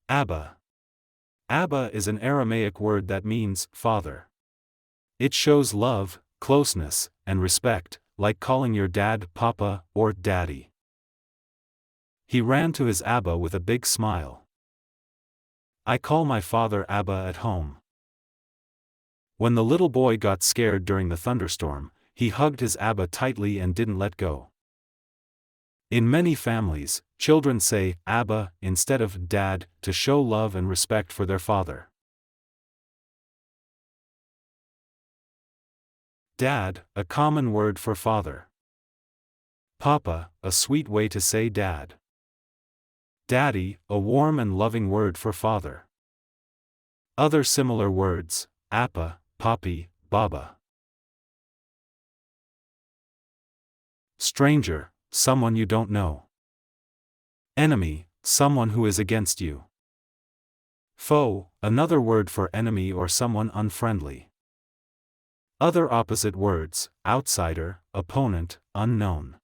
Abba. Abba is an Aramaic word that means father. It shows love, closeness, and respect, like calling your dad Papa or Daddy. He ran to his Abba with a big smile. I call my father Abba at home. When the little boy got scared during the thunderstorm, he hugged his Abba tightly and didn't let go. In many families, children say Abba instead of Dad to show love and respect for their father. Dad, a common word for father. Papa, a sweet way to say dad. Daddy, a warm and loving word for father. Other similar words: Appa, Papi, Baba. Stranger, someone you don't know. Enemy, someone who is against you. Foe, another word for enemy or someone unfriendly. Other opposite words: outsider, opponent, unknown.